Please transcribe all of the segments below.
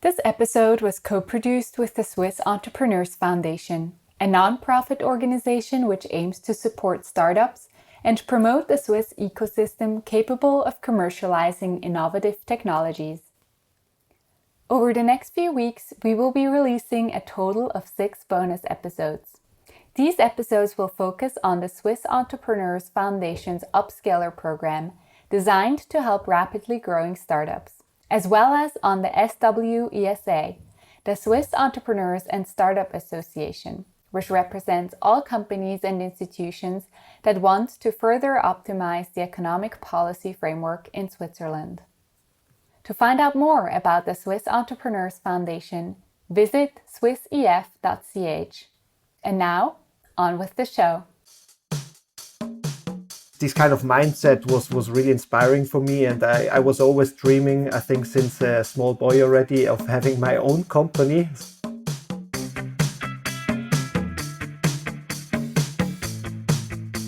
This episode was co-produced with the Swiss Entrepreneurs Foundation, a non-profit organization which aims to support startups and promote the Swiss ecosystem capable of commercializing innovative technologies. Over the next few weeks, we will be releasing a total of 6 bonus episodes. These episodes will focus on the Swiss Entrepreneurs Foundation's Upscaler program, designed to help rapidly growing startups, as well as on the SWESA, the Swiss Entrepreneurs and Startup Association, which represents all companies and institutions that want to further optimize the economic policy framework in Switzerland. To find out more about the Swiss Entrepreneurs Foundation, visit swissef.ch. And now, on with the show. This kind of mindset was really inspiring for me, and I was always dreaming, I think since a small boy already, of having my own company.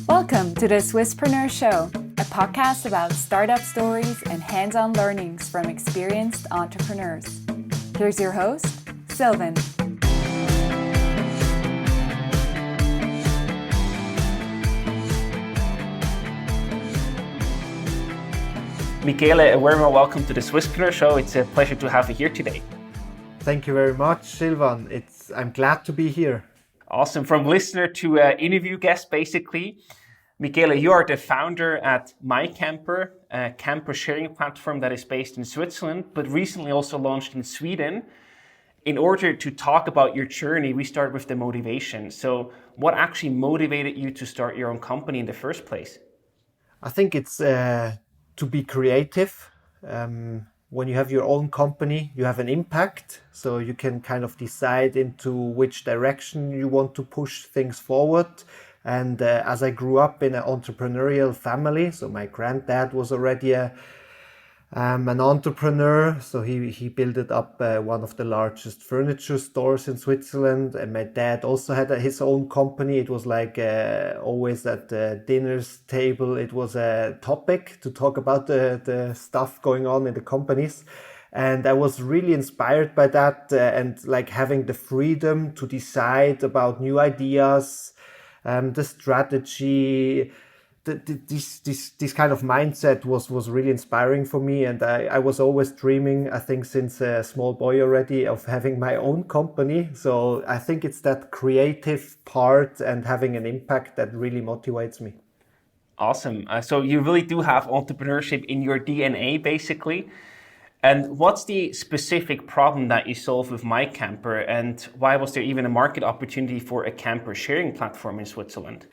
Welcome to the Swisspreneur Show, a podcast about startup stories and hands-on learnings from experienced entrepreneurs. Here's your host, Sylvan. Michele, a very warm welcome to the Swisspreneur Show. It's a pleasure to have you here today. Thank you very much, Sylvan. I'm glad to be here. Awesome. From listener to interview guest, basically. Michele, you are the founder at MyCamper, a camper sharing platform that is based in Switzerland, but recently also launched in Sweden. In order to talk about your journey, we start with the motivation. So what actually motivated you to start your own company in the first place? I think it's to be creative. When you have your own company, you have an impact, so you can kind of decide into which direction you want to push things forward. And as I grew up in an entrepreneurial family, so my granddad was already an entrepreneur, so he built up one of the largest furniture stores in Switzerland, and my dad also had his own company. It was like always at the dinner's table, it was a topic to talk about the stuff going on in the companies. And I was really inspired by that and like having the freedom to decide about new ideas, the strategy. This kind of mindset was really inspiring for me, and I was always dreaming, I think since a small boy already, of having my own company. So I think it's that creative part and having an impact that really motivates me. Awesome. So you really do have entrepreneurship in your DNA, basically. And what's the specific problem that you solve with MyCamper, and why was there even a market opportunity for a camper sharing platform in Switzerland?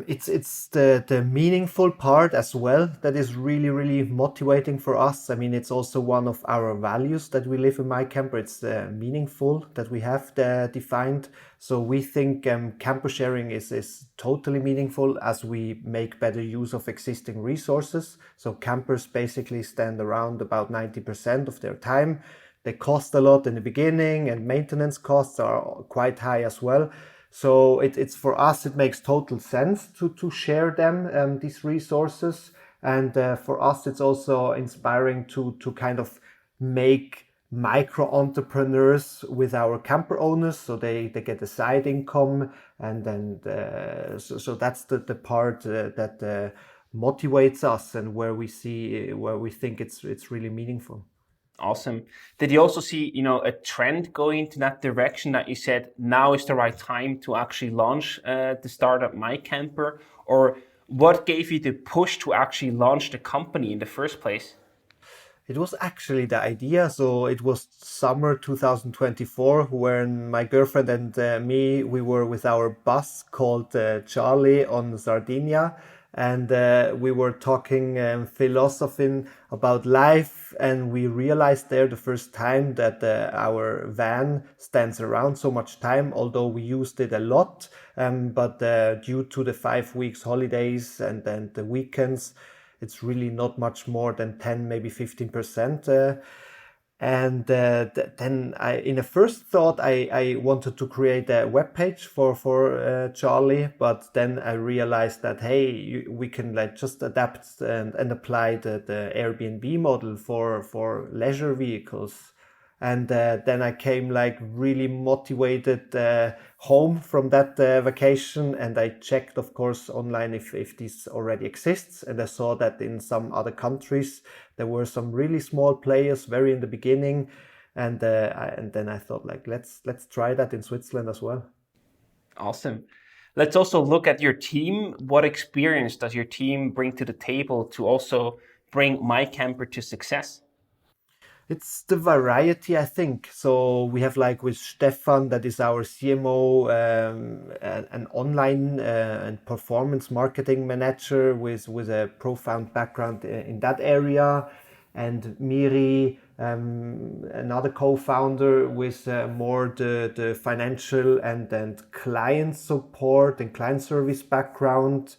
It's the meaningful part as well that is really, really motivating for us. I mean, it's also one of our values that we live in MyCamper. It's meaningful that we have defined. So we think camper sharing is totally meaningful as we make better use of existing resources. So campers basically stand around about 90% of their time. They cost a lot in the beginning, and maintenance costs are quite high as well. So it's for us, it makes total sense to share them, these resources. And for us, it's also inspiring to kind of make micro entrepreneurs with our camper owners, so they get a side income. And then so that's the part that motivates us, and where we think it's really meaningful. Awesome. Did you also see, a trend going into that direction that you said now is the right time to actually launch the startup MyCamper? Or what gave you the push to actually launch the company in the first place? It was actually the idea. So it was summer 2024 when my girlfriend and me, we were with our bus called Charlie on Sardinia. And we were talking philosophing about life, and we realized there the first time that our van stands around so much time, although we used it a lot. But due to the 5 weeks holidays and then the weekends, it's really not much more than 10, maybe 15%. And then in a first thought, I wanted to create a web page for Charlie, but then I realized that, hey, we can just adapt and apply the Airbnb model for leisure vehicles. And then I came like really motivated home from that vacation, and I checked, of course, online if this already exists. And I saw that in some other countries there were some really small players, very in the beginning, and then I thought like let's try that in Switzerland as well. Awesome. Let's also look at your team. What experience does your team bring to the table to also bring MyCamper to success? It's the variety, I think. So we have like with Stefan, that is our CMO, an online and performance marketing manager with a profound background in that area, and Miri, another co-founder with more the financial and client support and client service background.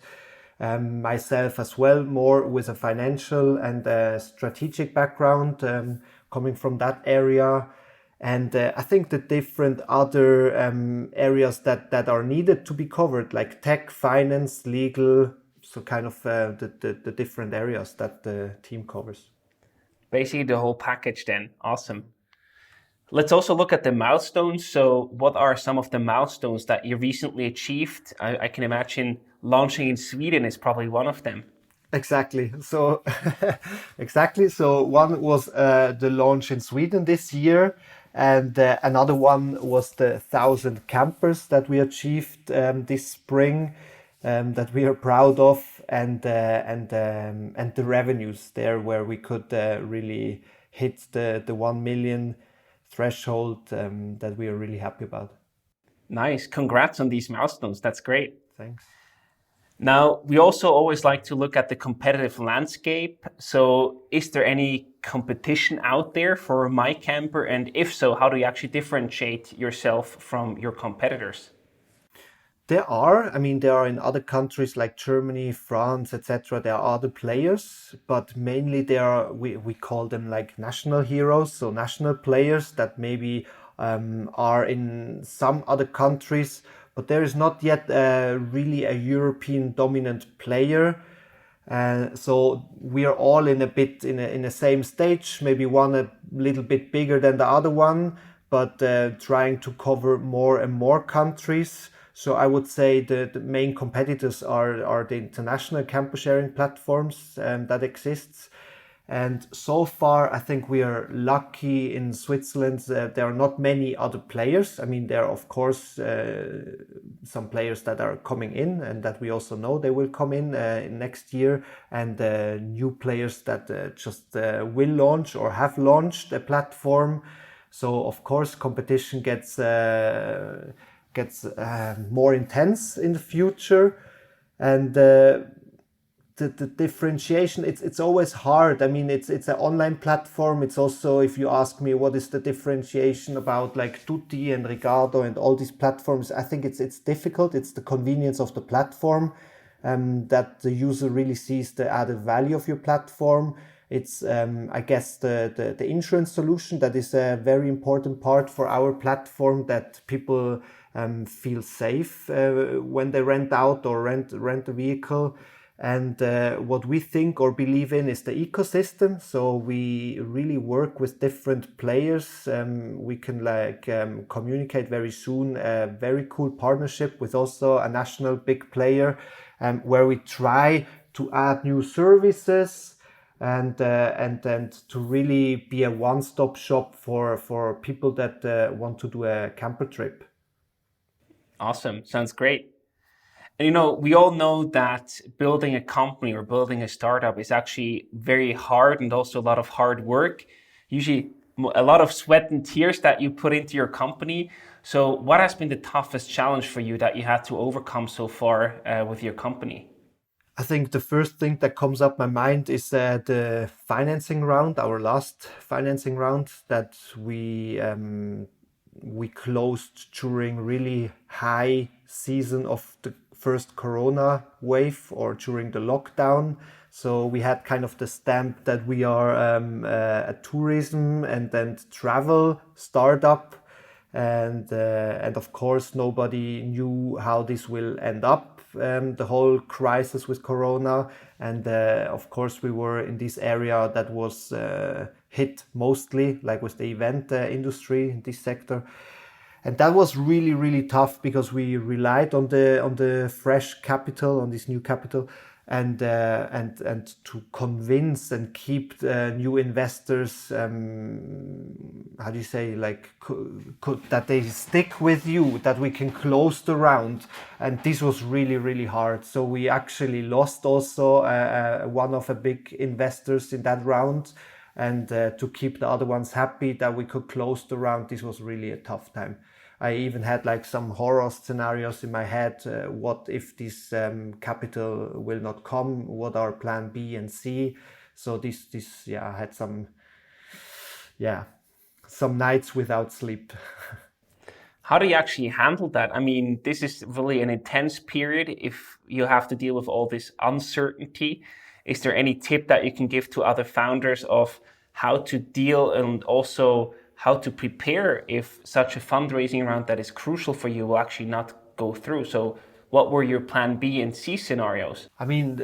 Myself as well, more with a financial and strategic background, coming from that area. And I think the different other areas that are needed to be covered, like tech, finance, legal, so kind of the different areas that the team covers. Basically, the whole package then. Awesome. Let's also look at the milestones. So what are some of the milestones that you recently achieved? I can imagine launching in Sweden is probably one of them. Exactly. So, exactly. So one was the launch in Sweden this year, and another one was the 1,000 campers that we achieved this spring, that we are proud of, and the revenues there where we could really hit the 1 million threshold, that we are really happy about. Nice. Congrats on these milestones. That's great. Thanks. Now, we also always like to look at the competitive landscape. So, is there any competition out there for MyCamper? And if so, how do you actually differentiate yourself from your competitors? There are, I mean, there are in other countries like Germany, France, etc. There are other players, but mainly there are, we call them like national heroes, so national players that maybe are in some other countries, but there is not yet really a European dominant player. So we are all in a bit in a same stage, maybe one a little bit bigger than the other one, but trying to cover more and more countries. So I would say the main competitors are the international camper sharing platforms that exists. And so far, I think we are lucky in Switzerland that there are not many other players. I mean, there are, of course, some players that are coming in and that we also know they will come in next year, and new players that just will launch or have launched a platform. So, of course, competition gets more intense in the future. And the differentiation, it's always hard. I mean, it's an online platform. It's also, if you ask me what is the differentiation about like Tutti and Ricardo and all these platforms, I think it's difficult. It's the convenience of the platform, that the user really sees the added value of your platform. It's I guess the insurance solution that is a very important part for our platform, that people feel safe when they rent out or rent a vehicle. And what we think or believe in is the ecosystem. So we really work with different players. We can communicate very soon a very cool partnership with also a national big player, where we try to add new services and to really be a one-stop shop for people that want to do a camper trip. Awesome. Sounds great. And we all know that building a company or building a startup is actually very hard and also a lot of hard work. Usually a lot of sweat and tears that you put into your company. So what has been the toughest challenge for you that you had to overcome so far with your company? I think the first thing that comes up my mind is the financing round, our last financing round that we closed during really high season of the first Corona wave, or during the lockdown. So we had kind of the stamp that we are a tourism and then travel startup. And of course, nobody knew how this will end up, the whole crisis with Corona. And of course, we were in this area that was hit mostly, like with the event industry in this sector. And that was really, really tough because we relied on the fresh capital, on this new capital, and to convince and keep new investors. How do you say, like, that they stick with you, that we can close the round, and this was really, really hard. So we actually lost also one of the big investors in that round. And to keep the other ones happy that we could close the round, this was really a tough time. I even had like some horror scenarios in my head. What if this capital will not come? What are plan B and C? So this I had some nights without sleep. How do you actually handle that? I mean, this is really an intense period if you have to deal with all this uncertainty. Is there any tip that you can give to other founders of how to deal and also how to prepare if such a fundraising round that is crucial for you will actually not go through? So what were your plan B and C scenarios? I mean,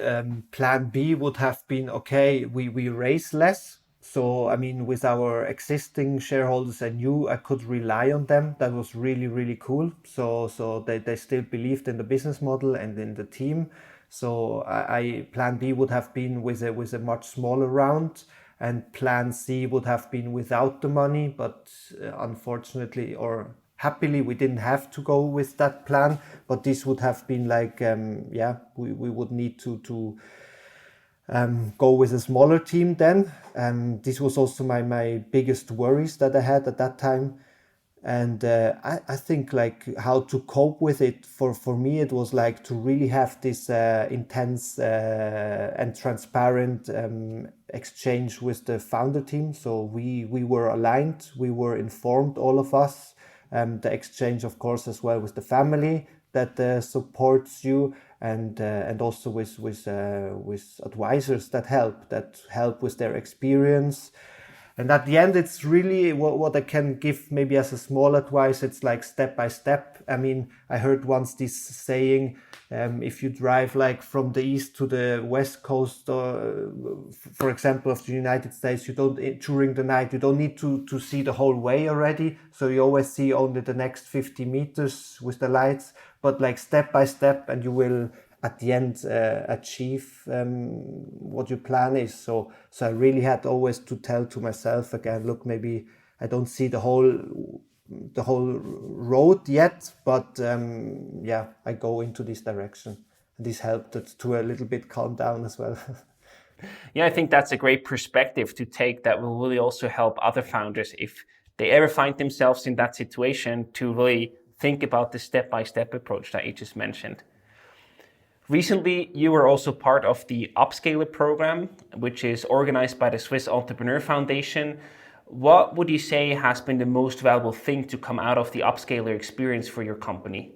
plan B would have been, okay, we raise less. So, I mean, with our existing shareholders, I knew I could rely on them. That was really, really cool. So they still believed in the business model and in the team. So plan B would have been with a much smaller round, and plan C would have been without the money. But unfortunately, or happily, we didn't have to go with that plan. But this would have been like, we would need to go with a smaller team then. This was also my biggest worries that I had at that time. And I think like how to cope with it for me, it was like to really have this intense and transparent exchange with the founder team. So we were aligned, we were informed, all of us. The exchange, of course, as well with the family that supports you, and also with advisors that help with their experience. And at the end, it's really what I can give maybe as a small advice. It's like step by step. I mean, I heard once this saying, if you drive like from the east to the west coast, for example, of the United States, during the night, you don't need to see the whole way already. So you always see only the next 50 meters with the lights, but like step by step, and you will at the end achieve what your plan is. So I really had always to tell to myself again, look, maybe I don't see the whole road yet, but I go into this direction. And this helped it to a little bit calm down as well. Yeah, I think that's a great perspective to take that will really also help other founders if they ever find themselves in that situation to really think about the step-by-step approach that you just mentioned. Recently, you were also part of the Upscaler program, which is organized by the Swiss Entrepreneur Foundation. What would you say has been the most valuable thing to come out of the Upscaler experience for your company?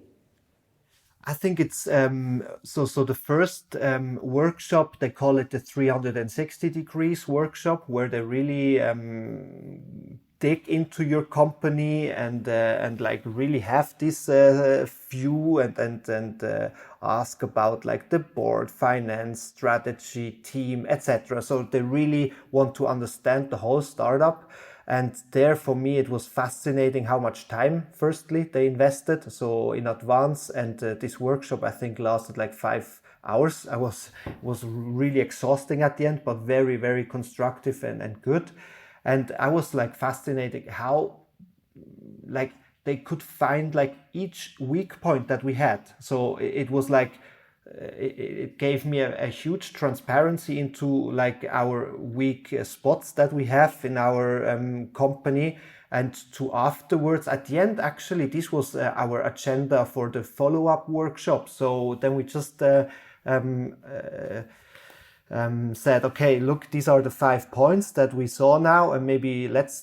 I think it's so the first workshop, they call it the 360 degrees workshop, where they really dig into your company and like really have this view and ask about like the board, finance, strategy, team, etc. So they really want to understand the whole startup. And there, for me, it was fascinating how much time, firstly, they invested. So in advance, and this workshop, I think, lasted like 5 hours. Was really exhausting at the end, but very, very constructive and good. And I was like fascinated how like they could find like each weak point that we had. So it was like it gave me a huge transparency into like our weak spots that we have in our company. And to afterwards, at the end, actually, this was our agenda for the follow-up workshop. So then we just said, okay, look, these are the 5 points that we saw now, and maybe let's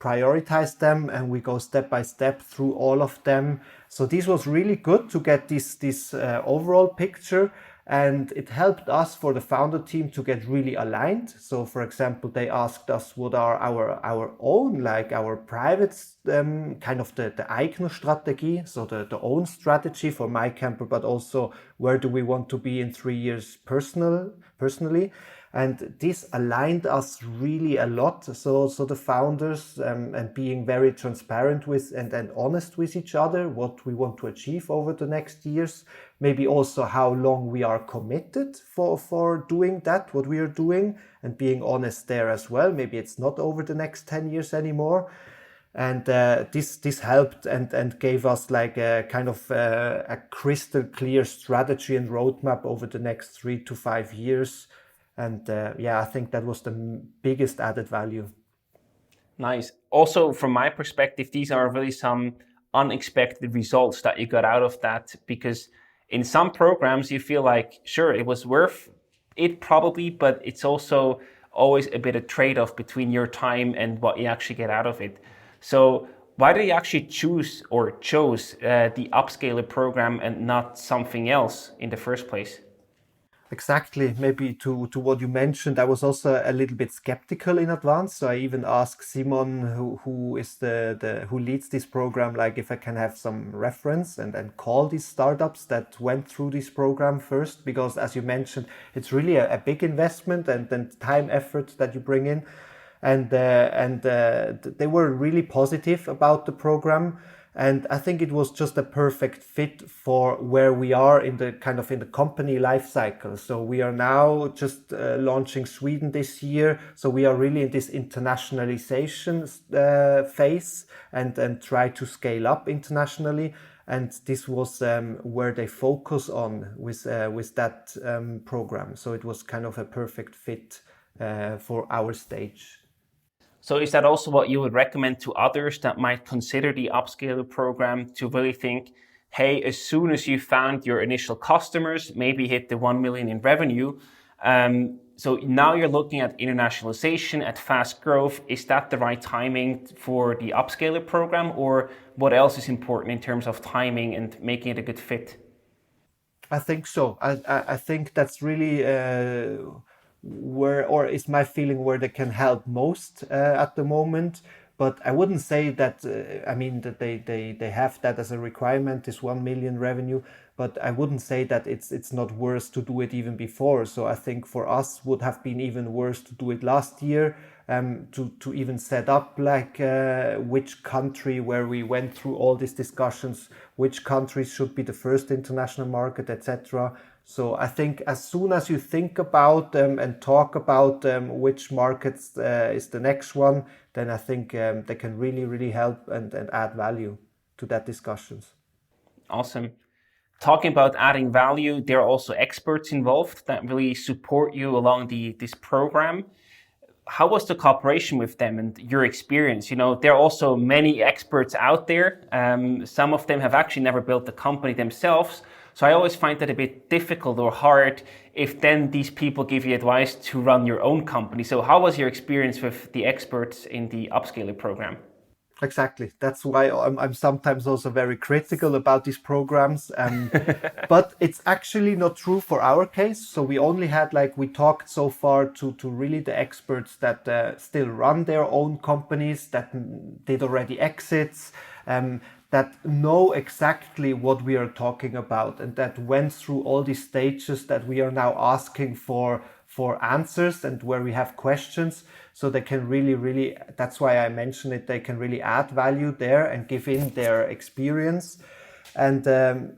prioritize them, and we go step by step through all of them. So this was really good to get this overall picture, and it helped us for the founder team to get really aligned. So for example, they asked us what are our own, like our private kind of the Eigner strategy, so the own strategy for MyCamper, but also where do we want to be in 3 years personally. And this aligned us really a lot. So the founders and being very transparent with and honest with each other, what we want to achieve over the next years, maybe also how long we are committed for doing that, what we are doing, and being honest there as well. Maybe it's not over the next 10 years anymore. And this helped and gave us like a kind of a crystal clear strategy and roadmap over the next 3 to 5 years. And I think that was the biggest added value. Nice. Also, from my perspective, these are really some unexpected results that you got out of that, because in some programs you feel like, sure, it was worth it probably, but it's also always a bit of trade-off between your time and what you actually get out of it. So why did you actually chose the Upscaler program and not something else in the first place? Exactly. Maybe to what you mentioned, I was also a little bit skeptical in advance. So I even asked Simon, who is who leads this program, like if I can have some reference and call these startups that went through this program first, because as you mentioned, it's really a big investment and time effort that you bring in. And they were really positive about the program. And I think it was just a perfect fit for where we are in the company life cycle. So we are now just launching Sweden this year. So we are really in this internationalization phase and try to scale up internationally. And this was where they focus on with that program. So it was kind of a perfect fit for our stage. So is that also what you would recommend to others that might consider the Upscaler program, to really think, hey, as soon as you found your initial customers, maybe hit the 1 million in revenue, so now you're looking at internationalization, at fast growth. Is that the right timing for the Upscaler program, or what else is important in terms of timing and making it a good fit? I think so. I think that's really is my feeling where they can help most at the moment. But I wouldn't say that, that they have that as a requirement, this 1 million revenue, but I wouldn't say that it's not worse to do it even before. So I think for us would have been even worse to do it last year, to even set up like which country, where we went through all these discussions, which countries should be the first international market, etc. So I think as soon as you think about and talk about which markets is the next one, then I think they can really, really help and add value to that discussions. Awesome. Talking about adding value, there are also experts involved that really support you along this program. How was the cooperation with them and your experience? You know, there are also many experts out there. Some of them have actually never built the company themselves. So I always find that a bit difficult or hard if then these people give you advice to run your own company. So how was your experience with the experts in the Upscaler program? Exactly. That's why I'm sometimes also very critical about these programs. But it's actually not true for our case. So we only had, we talked so far to really the experts that still run their own companies, that did already exits, that know exactly what we are talking about, and that went through all these stages that we are now asking for answers and where we have questions. So they can really, that's why I mentioned it, they can really add value there and give in their experience. And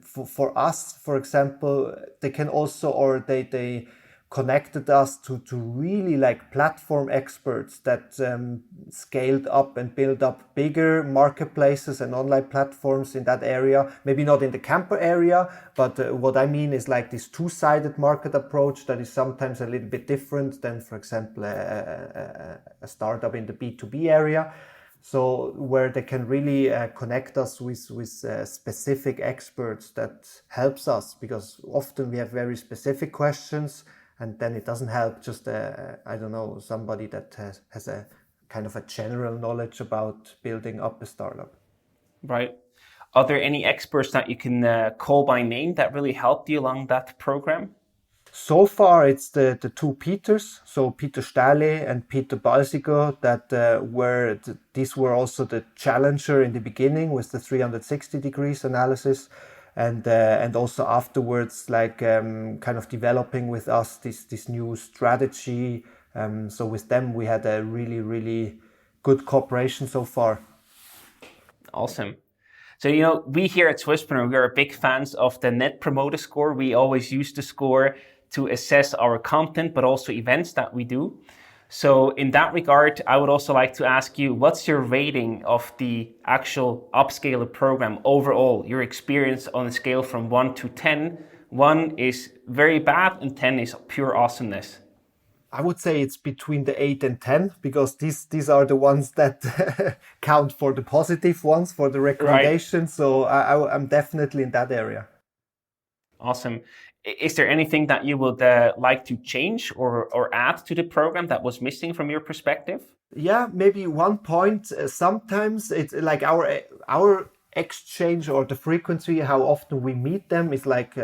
for us, for example, they can also, or they connected us to really platform experts that scaled up and built up bigger marketplaces and online platforms in that area. Maybe not in the camper area, but what I mean is this two-sided market approach that is sometimes a little bit different than, for example, a startup in the B2B area. So where they can really connect us with specific experts that helps us, because often we have very specific questions, and then it doesn't help just, somebody that has a kind of a general knowledge about building up a startup. Right. Are there any experts that you can call by name that really helped you along that program? So far, it's the two Peters, so Peter Stahle and Peter Balsiger, that these were also the challenger in the beginning with the 360 degrees analysis. and also afterwards, like kind of developing with us this new strategy. So with them, we had a really good cooperation so far. Awesome. So, we here at Swisspreneur, we are big fans of the Net Promoter Score. We always use the score to assess our content, but also events that we do. So in that regard, I would also like to ask you, what's your rating of the actual Upscaler program overall, your experience on a scale from 1 to 10? 1 is very bad and 10 is pure awesomeness. I would say it's between the 8 and 10, because these are the ones that count for the positive ones, for the recommendations. Right. So I'm definitely in that area. Awesome. Is there anything that you would like to change or add to the program that was missing from your perspective? Yeah, maybe one point. Sometimes it's like our exchange or the frequency, how often we meet them is like,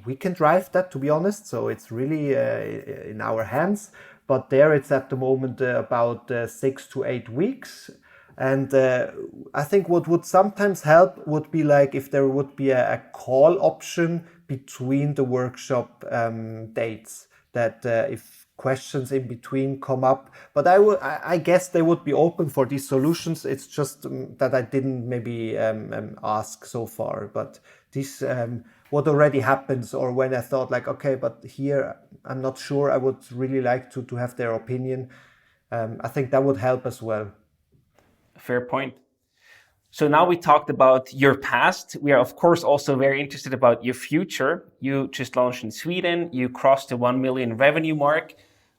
we can drive that, to be honest. So it's really in our hands. But there it's at the moment about 6 to 8 weeks. And I think what would sometimes help would be like if there would be a call option between the workshop dates, that if questions in between come up. But I guess they would be open for these solutions. It's just that I didn't maybe ask so far. But this what already happens, or when I thought like, okay, but here I'm not sure, I would really like to have their opinion. I think that would help as well. Fair point. So now we talked about your past. We are, of course, also very interested about your future. You just launched in Sweden. You crossed the 1 million revenue mark.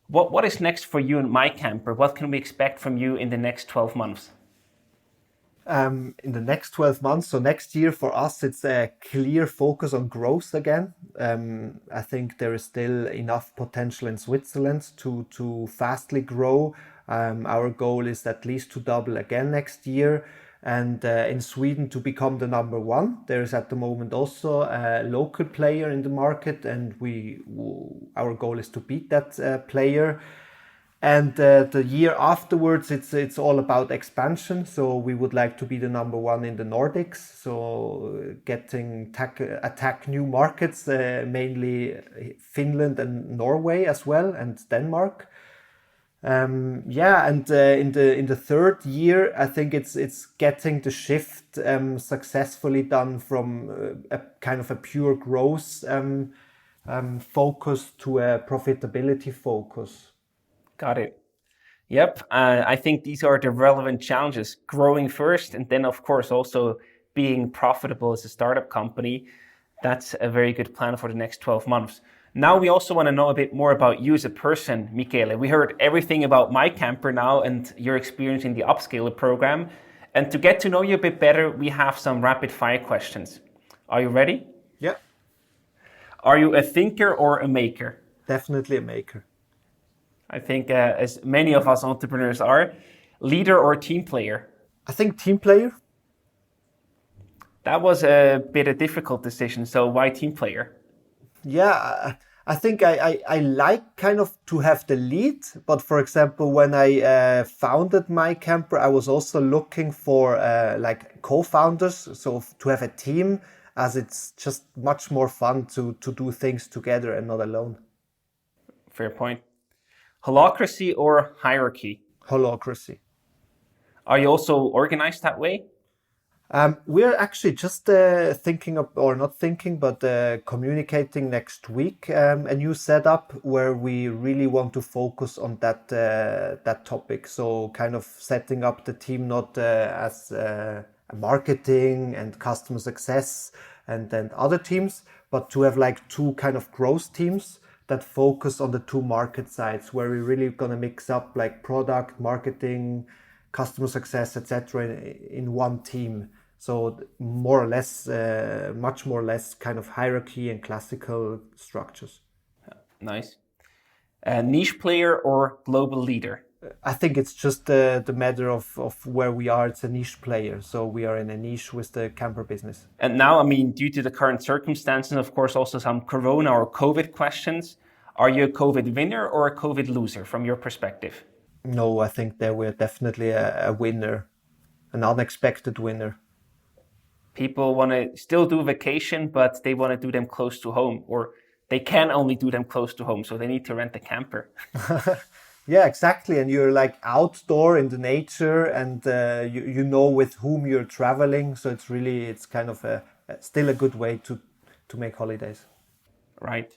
What is next for you and MyCamper? What can we expect from you in the next 12 months? In the next 12 months, so next year for us, it's a clear focus on growth again. I think there is still enough potential in Switzerland to fastly grow. Our goal is at least to double again next year, and in Sweden to become the number one. There is at the moment also a local player in the market, and our goal is to beat that player. And the year afterwards, it's all about expansion. So we would like to be the number one in the Nordics. So attack new markets, mainly Finland and Norway as well, and Denmark. In the third year, I think it's getting the shift successfully done from a kind of a pure growth focus to a profitability focus. Got it. Yep. I think these are the relevant challenges: growing first, and then, of course, also being profitable as a startup company. That's a very good plan for the next 12 months. Now we also want to know a bit more about you as a person, Michele. We heard everything about MyCamper now and your experience in the Upscaler program. And to get to know you a bit better, we have some rapid fire questions. Are you ready? Yeah. Are you a thinker or a maker? Definitely a maker. I think as many of us entrepreneurs are. Leader or team player? I think team player. That was a bit a difficult decision. So why team player? Yeah, I think I like kind of to have the lead. But for example, when I founded MyCamper, I was also looking for like co-founders. So to have a team, as it's just much more fun to do things together and not alone. Fair point. Holacracy or hierarchy? Holacracy. Are you also organized that way? We're actually just communicating next week a new setup where we really want to focus on that topic. So kind of setting up the team not as marketing and customer success and then other teams, but to have like two kind of growth teams that focus on the two market sides, where we're really gonna mix up like product, marketing, customer success, etc. in one team. So more or less, much more or less kind of hierarchy and classical structures. Nice. Niche player or global leader? I think it's just the matter of where we are. It's a niche player. So we are in a niche with the camper business. And now, due to the current circumstances, and of course also some Corona or COVID questions, are you a COVID winner or a COVID loser from your perspective? No, I think that we're definitely a winner, an unexpected winner. People want to still do vacation, but they want to do them close to home, or they can only do them close to home, so they need to rent a camper. Yeah, exactly. And you're like outdoor in the nature, and you know with whom you're traveling. So it's kind of still a good way to make holidays. Right.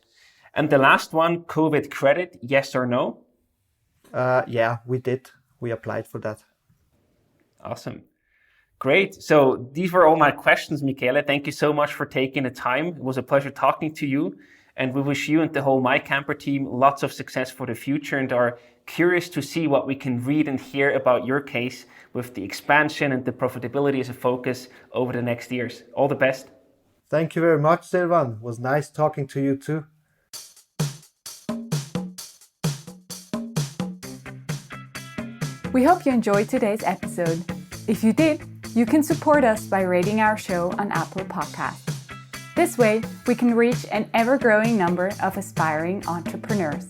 And the last one, COVID credit, yes or no? Yeah, we did. We applied for that. Awesome. Great. So these were all my questions, Michele. Thank you so much for taking the time. It was a pleasure talking to you. And we wish you and the whole MyCamper team lots of success for the future, and are curious to see what we can read and hear about your case with the expansion and the profitability as a focus over the next years. All the best. Thank you very much, Silvan. It was nice talking to you too. We hope you enjoyed today's episode. If you did, you can support us by rating our show on Apple Podcasts. This way, we can reach an ever-growing number of aspiring entrepreneurs.